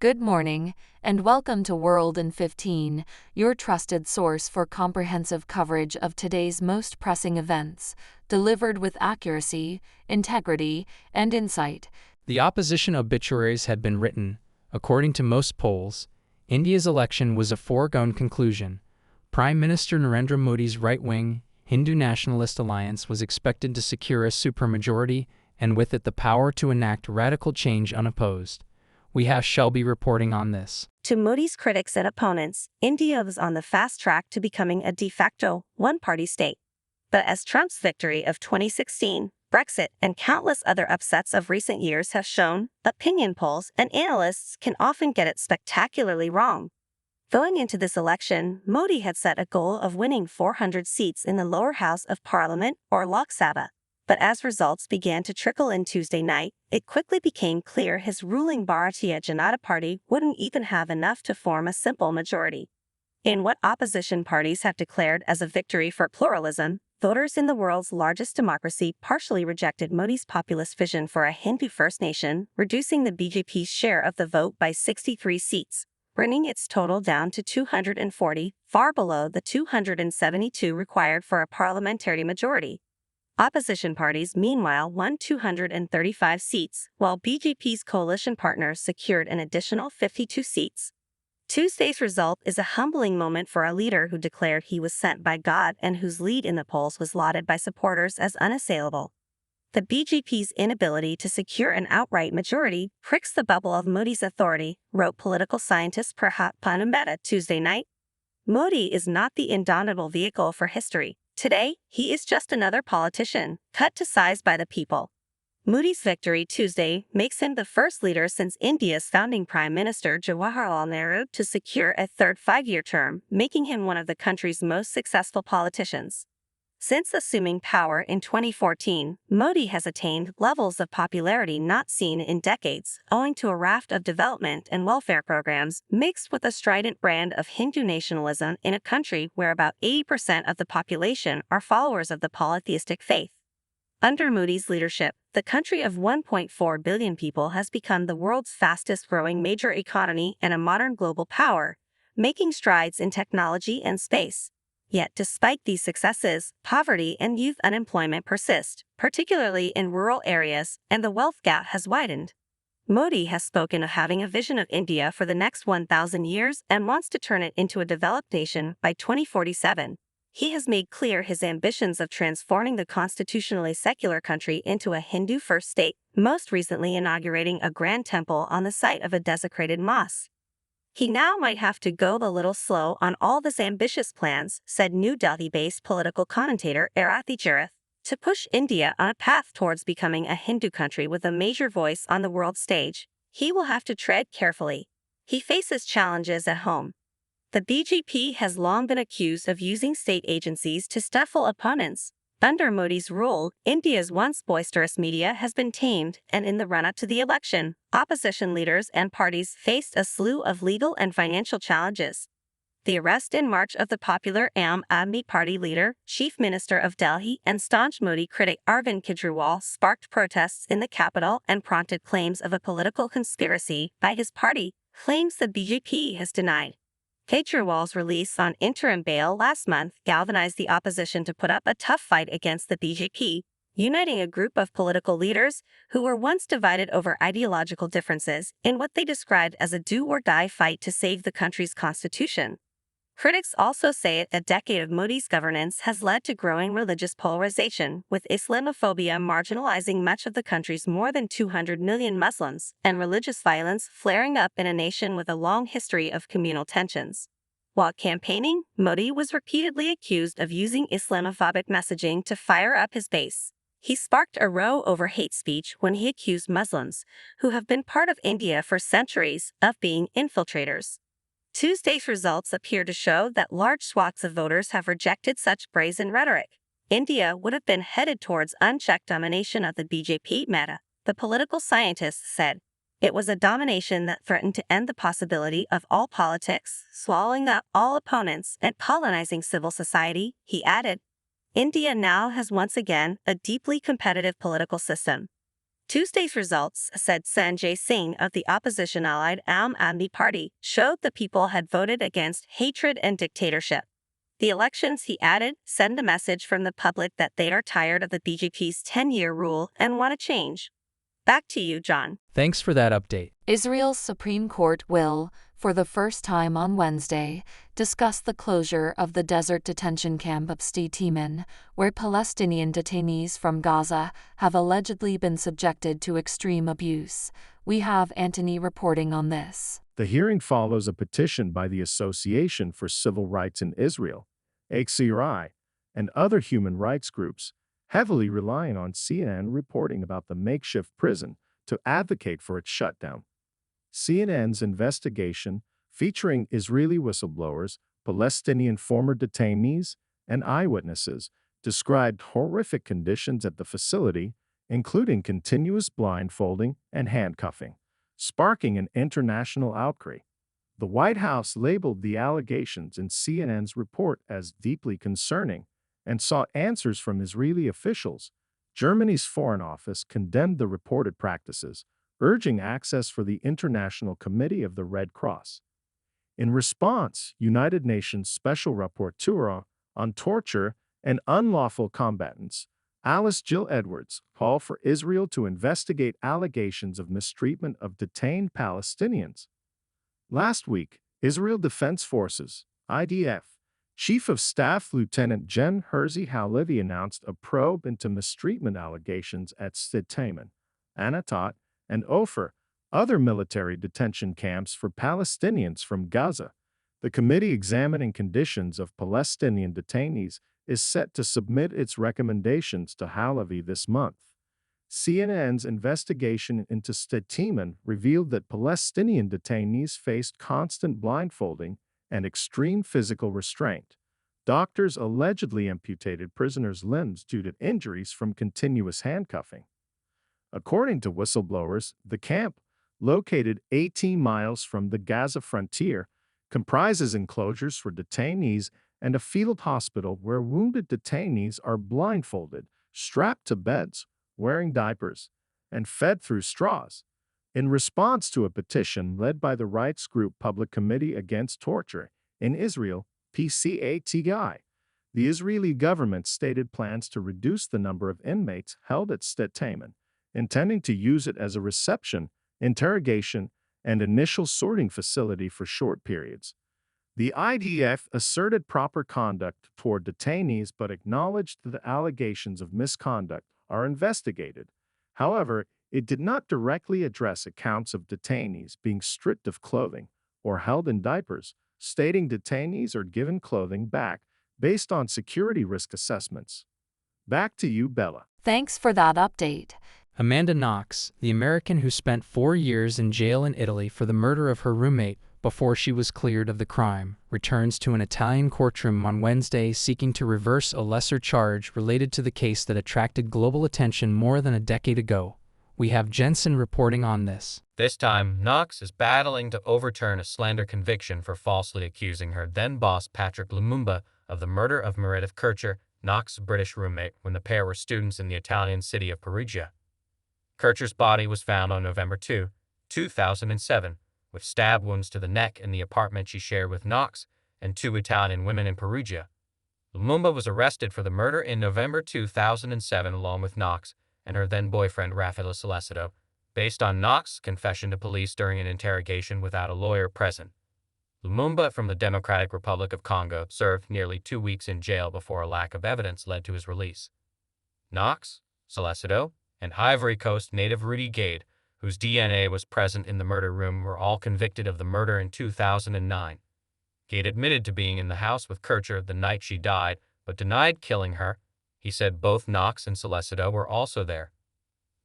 Good morning, and welcome to World in 15, your trusted source for comprehensive coverage of today's most pressing events, delivered with accuracy, integrity, and insight. The opposition obituaries had been written. According to most polls, India's election was a foregone conclusion. Prime Minister Narendra Modi's right-wing, Hindu nationalist alliance was expected to secure a supermajority and with it the power to enact radical change unopposed. Shall be reporting on this. To Modi's critics and opponents, India was on the fast track to becoming a de facto, one-party state. But as Trump's victory of 2016, Brexit, and countless other upsets of recent years have shown, opinion polls and analysts can often get it spectacularly wrong. Going into this election, Modi had set a goal of winning 400 seats in the lower house of parliament, or Lok Sabha. But as results began to trickle in Tuesday night, it quickly became clear his ruling Bharatiya Janata Party wouldn't even have enough to form a simple majority. In what opposition parties have declared as a victory for pluralism, voters in the world's largest democracy partially rejected Modi's populist vision for a Hindu First Nation, reducing the BJP's share of the vote by 63 seats, bringing its total down to 240, far below the 272 required for a parliamentary majority. Opposition parties, meanwhile, won 235 seats, while BJP's coalition partners secured an additional 52 seats. Tuesday's result is a humbling moment for a leader who declared he was sent by God and whose lead in the polls was lauded by supporters as unassailable. The BJP's inability to secure an outright majority pricks the bubble of Modi's authority, wrote political scientist Prahat Panambeta Tuesday night. Modi is not the indomitable vehicle for history. Today, he is just another politician, cut to size by the people. Modi's victory Tuesday makes him the first leader since India's founding Prime Minister Jawaharlal Nehru to secure a third five-year term, making him one of the country's most successful politicians. Since assuming power in 2014, Modi has attained levels of popularity not seen in decades, owing to a raft of development and welfare programs mixed with a strident brand of Hindu nationalism in a country where about 80% of the population are followers of the polytheistic faith. Under Modi's leadership, the country of 1.4 billion people has become the world's fastest-growing major economy and a modern global power, making strides in technology and space. Yet despite these successes, poverty and youth unemployment persist, particularly in rural areas, and the wealth gap has widened. Modi has spoken of having a vision of India for the next 1,000 years and wants to turn it into a developed nation by 2047. He has made clear his ambitions of transforming the constitutionally secular country into a Hindu first state, most recently inaugurating a grand temple on the site of a desecrated mosque. He now might have to go a little slow on all these ambitious plans, said New Delhi-based political commentator Arathi Jareth. To push India on a path towards becoming a Hindu country with a major voice on the world stage, he will have to tread carefully. He faces challenges at home. The BJP has long been accused of using state agencies to stifle opponents. Under Modi's rule, India's once boisterous media has been tamed, and in the run-up to the election, opposition leaders and parties faced a slew of legal and financial challenges. The arrest in March of the popular Aam Aadmi Party leader, Chief Minister of Delhi, and staunch Modi critic Arvind Kejriwal sparked protests in the capital and prompted claims of a political conspiracy by his party, claims the BJP has denied. Kejriwal's release on interim bail last month galvanized the opposition to put up a tough fight against the BJP, uniting a group of political leaders who were once divided over ideological differences in what they described as a do-or-die fight to save the country's constitution. Critics also say a decade of Modi's governance has led to growing religious polarization, with Islamophobia marginalizing much of the country's more than 200 million Muslims, and religious violence flaring up in a nation with a long history of communal tensions. While campaigning, Modi was repeatedly accused of using Islamophobic messaging to fire up his base. He sparked a row over hate speech when he accused Muslims, who have been part of India for centuries, of being infiltrators. Tuesday's results appear to show that large swaths of voters have rejected such brazen rhetoric. India would have been headed towards unchecked domination of the BJP meta, the political scientist said. It was a domination that threatened to end the possibility of all politics, swallowing up all opponents, and colonizing civil society, he added. India now has once again a deeply competitive political system. Tuesday's results, said Sanjay Singh of the opposition-allied Aam Aadmi Party, showed the people had voted against hatred and dictatorship. The elections, he added, send a message from the public that they are tired of the BJP's 10-year rule and want to change. Back to you, John. Thanks for that update. Israel's Supreme Court will, for the first time on Wednesday, discuss the closure of the desert detention camp of Detainees, where Palestinian detainees from Gaza have allegedly been subjected to extreme abuse. We have Anthony reporting on this. The hearing follows a petition by the Association for Civil Rights in Israel, ACRI, and other human rights groups, heavily relying on CNN reporting about the makeshift prison to advocate for its shutdown. CNN's investigation, featuring Israeli whistleblowers, Palestinian former detainees, and eyewitnesses, described horrific conditions at the facility, including continuous blindfolding and handcuffing, sparking an international outcry. The White House labeled the allegations in CNN's report as deeply concerning and sought answers from Israeli officials. Germany's Foreign Office condemned the reported practices, urging access for the International Committee of the Red Cross. In response, United Nations Special Rapporteur on Torture and Unlawful Combatants, Alice Jill Edwards, called for Israel to investigate allegations of mistreatment of detained Palestinians. Last week, Israel Defense Forces, IDF, Chief of Staff Lieutenant Gen. Herzi Halevi announced a probe into mistreatment allegations at Detainees, Anatot, and Ofer, other military detention camps for Palestinians from Gaza. The committee examining conditions of Palestinian detainees is set to submit its recommendations to Halevi this month. CNN's investigation into Detainees revealed that Palestinian detainees faced constant blindfolding and extreme physical restraint. Doctors allegedly amputated prisoners' limbs due to injuries from continuous handcuffing. According to whistleblowers, the camp, located 18 miles from the Gaza frontier, comprises enclosures for detainees and a field hospital where wounded detainees are blindfolded, strapped to beds, wearing diapers, and fed through straws. In response to a petition led by the rights group Public Committee Against Torture in Israel, PCATI, the Israeli government stated plans to reduce the number of inmates held at Detainees, intending to use it as a reception, interrogation, and initial sorting facility for short periods. The IDF asserted proper conduct toward detainees but acknowledged that the allegations of misconduct are investigated. However, it did not directly address accounts of detainees being stripped of clothing or held in diapers, stating detainees are given clothing back based on security risk assessments. Back to you, Bella. Thanks for that update. Amanda Knox, the American who spent 4 years in jail in Italy for the murder of her roommate before she was cleared of the crime, returns to an Italian courtroom on Wednesday seeking to reverse a lesser charge related to the case that attracted global attention more than a decade ago. We have Jensen reporting on this. This time, Knox is battling to overturn a slander conviction for falsely accusing her then-boss Patrick Lumumba of the murder of Meredith Kircher, Knox's British roommate, when the pair were students in the Italian city of Perugia. Kircher's body was found on November 2, 2007, with stab wounds to the neck in the apartment she shared with Knox and 2 Italian women in Perugia. Lumumba was arrested for the murder in November 2007 along with Knox and her then-boyfriend Raffaele Sollecito, based on Knox's confession to police during an interrogation without a lawyer present. Lumumba from the Democratic Republic of Congo served nearly 2 weeks in jail before a lack of evidence led to his release. Knox, Sollecito, and Ivory Coast native Rudy Gade, whose DNA was present in the murder room, were all convicted of the murder in 2009. Gade admitted to being in the house with Kircher the night she died, but denied killing her. He said both Knox and Sollecito were also there.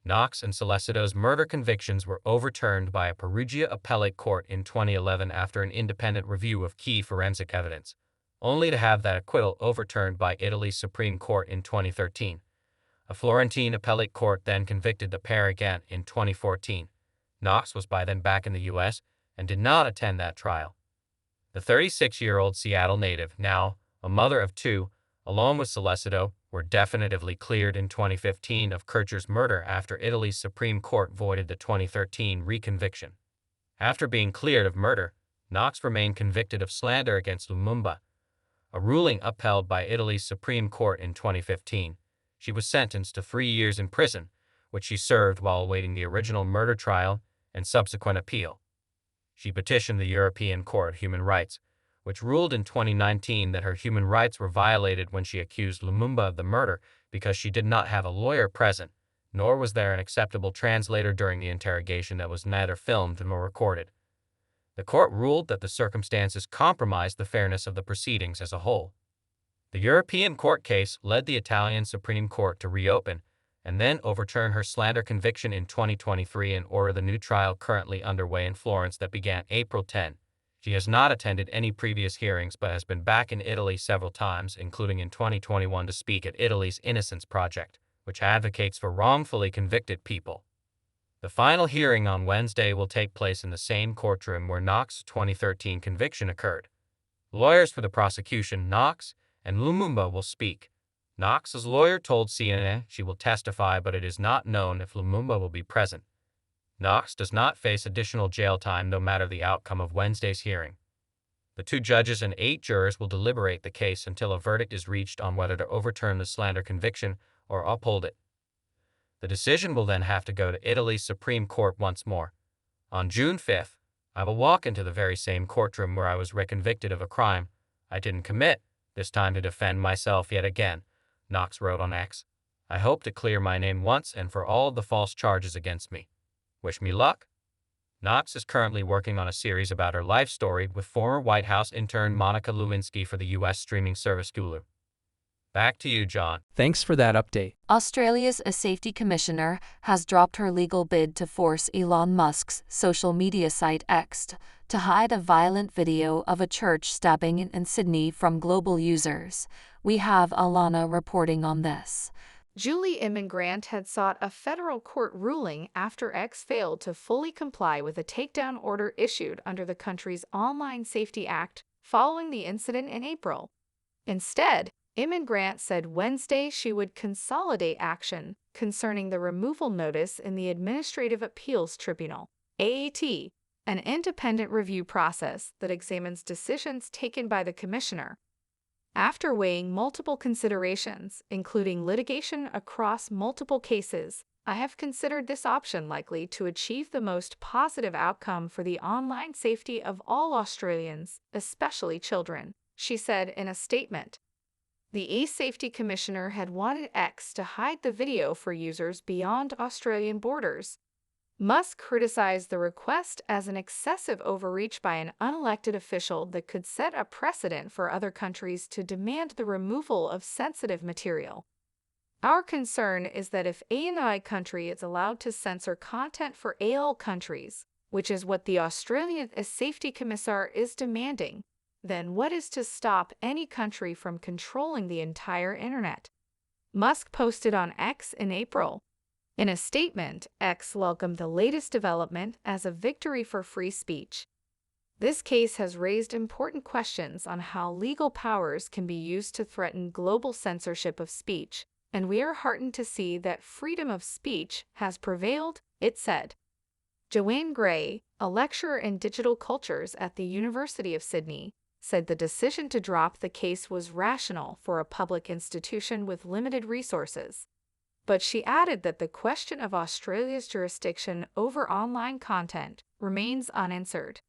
Knox and Sollecito's murder convictions were overturned by a Perugia appellate court in 2011 after an independent review of key forensic evidence, only to have that acquittal overturned by Italy's Supreme Court in 2013. A Florentine appellate court then convicted the pair again in 2014. Knox was by then back in the U.S. and did not attend that trial. The 36-year-old Seattle native, now a mother of 2, along with Sollecito, were definitively cleared in 2015 of Kircher's murder after Italy's Supreme Court voided the 2013 reconviction. After being cleared of murder, Knox remained convicted of slander against Lumumba, a ruling upheld by Italy's Supreme Court in 2015. She was sentenced to 3 years in prison, which she served while awaiting the original murder trial and subsequent appeal. She petitioned the European Court of Human Rights, which ruled in 2019 that her human rights were violated when she accused Lumumba of the murder because she did not have a lawyer present, nor was there an acceptable translator during the interrogation that was neither filmed nor recorded. The court ruled that the circumstances compromised the fairness of the proceedings as a whole. The European court case led the Italian Supreme Court to reopen and then overturn her slander conviction in 2023 and order the new trial currently underway in Florence that began April 10. She has not attended any previous hearings but has been back in Italy several times, including in 2021 to speak at Italy's Innocence Project, which advocates for wrongfully convicted people. The final hearing on Wednesday will take place in the same courtroom where Knox's 2013 conviction occurred. Lawyers for the prosecution, Knox and Lumumba, will speak. Knox's lawyer told CNN she will testify, but it is not known if Lumumba will be present. Knox does not face additional jail time no matter the outcome of Wednesday's hearing. The 2 judges and 8 jurors will deliberate the case until a verdict is reached on whether to overturn the slander conviction or uphold it. The decision will then have to go to Italy's Supreme Court once more. On June 5th, I will walk into the very same courtroom where I was reconvicted of a crime I didn't commit, this time to defend myself yet again, Knox wrote on X. I hope to clear my name once and for all of the false charges against me. Wish me luck. Knox is currently working on a series about her life story with former White House intern Monica Lewinsky for the U.S. streaming service Hulu. Back to you, John. Thanks for that update. Australia's safety commissioner has dropped her legal bid to force Elon Musk's social media site X to hide a violent video of a church stabbing in Sydney from global users. We have Alana reporting on this. Julie Immigrant had sought a federal court ruling after X failed to fully comply with a takedown order issued under the country's Online Safety Act following the incident in April. Instead, Immigrant said Wednesday she would consolidate action concerning the removal notice in the Administrative Appeals Tribunal, AAT, an independent review process that examines decisions taken by the commissioner. After weighing multiple considerations, including litigation across multiple cases, I have considered this option likely to achieve the most positive outcome for the online safety of all Australians, especially children, she said in a statement. The E-Safety Commissioner had wanted X to hide the video for users beyond Australian borders. Musk criticized the request as an excessive overreach by an unelected official that could set a precedent for other countries to demand the removal of sensitive material. Our concern is that if any country is allowed to censor content for all countries, which is what the Australian Safety Commissar is demanding, then what is to stop any country from controlling the entire internet? Musk posted on X in April. In a statement, X welcomed the latest development as a victory for free speech. This case has raised important questions on how legal powers can be used to threaten global censorship of speech, and we are heartened to see that freedom of speech has prevailed, it said. Joanne Gray, a lecturer in digital cultures at the University of Sydney, said the decision to drop the case was rational for a public institution with limited resources. But she added that the question of Australia's jurisdiction over online content remains unanswered.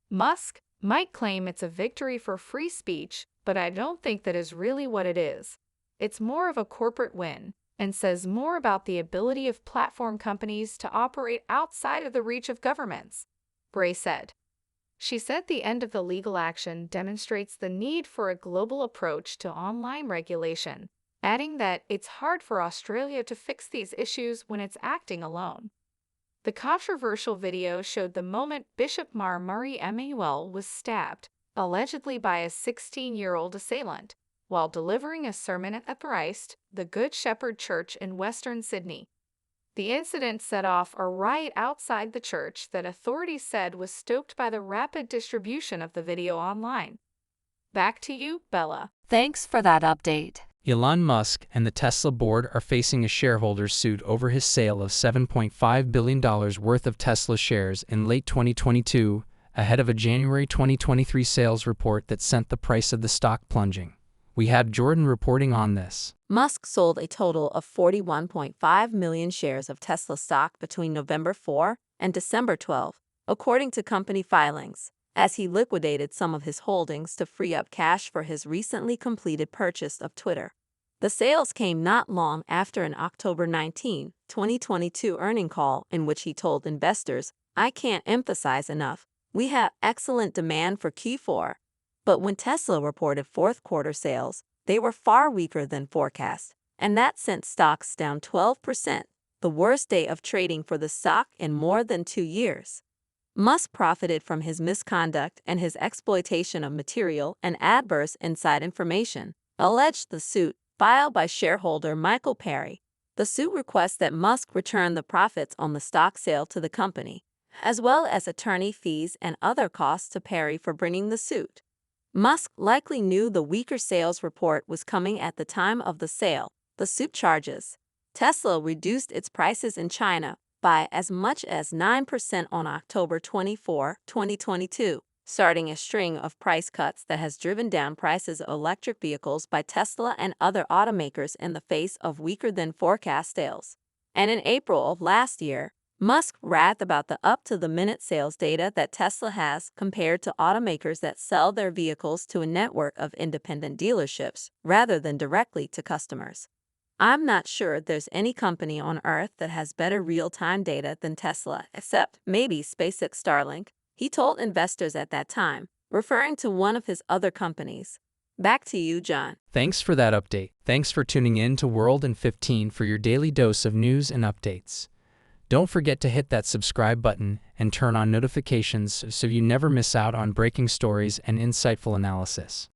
Musk might claim it's a victory for free speech, but I don't think that is really what it is. It's more of a corporate win, and says more about the ability of platform companies to operate outside of the reach of governments, Gray said. She said the end of the legal action demonstrates the need for a global approach to online regulation, adding that it's hard for Australia to fix these issues when it's acting alone. The controversial video showed the moment Bishop Mar Murray Emmanuel was stabbed, allegedly by a 16-year-old assailant, while delivering a sermon at Christ, the Good Shepherd Church in Western Sydney. The incident set off a riot outside the church that authorities said was stoked by the rapid distribution of the video online. Back to you, Bella. Thanks for that update. Elon Musk and the Tesla board are facing a shareholders' suit over his sale of $7.5 billion worth of Tesla shares in late 2022, ahead of a January 2023 sales report that sent the price of the stock plunging. We have Jordan reporting on this. Musk sold a total of 41.5 million shares of Tesla stock between November 4 and December 12, according to company filings, as he liquidated some of his holdings to free up cash for his recently completed purchase of Twitter. The sales came not long after an October 19, 2022 earnings call in which he told investors, "I can't emphasize enough, we have excellent demand for Q4." But when Tesla reported fourth-quarter sales, they were far weaker than forecast, and that sent stocks down 12%, the worst day of trading for the stock in more than 2 years. Musk profited from his misconduct and his exploitation of material and adverse inside information, alleged the suit filed by shareholder Michael Perry. The suit requests that Musk return the profits on the stock sale to the company, as well as attorney fees and other costs to Perry for bringing the suit. Musk likely knew the weaker sales report was coming at the time of the sale, the suit charges. Tesla reduced its prices in China by as much as 9% on October 24, 2022, starting a string of price cuts that has driven down prices of electric vehicles by Tesla and other automakers in the face of weaker-than-forecast sales. And in April of last year, Musk writhed about the up-to-the-minute sales data that Tesla has compared to automakers that sell their vehicles to a network of independent dealerships rather than directly to customers. "I'm not sure there's any company on Earth that has better real-time data than Tesla, except maybe SpaceX Starlink," he told investors at that time, referring to one of his other companies. Back to you, John. Thanks for that update. Thanks for tuning in to World in 15 for your daily dose of news and updates. Don't forget to hit that subscribe button and turn on notifications so you never miss out on breaking stories and insightful analysis.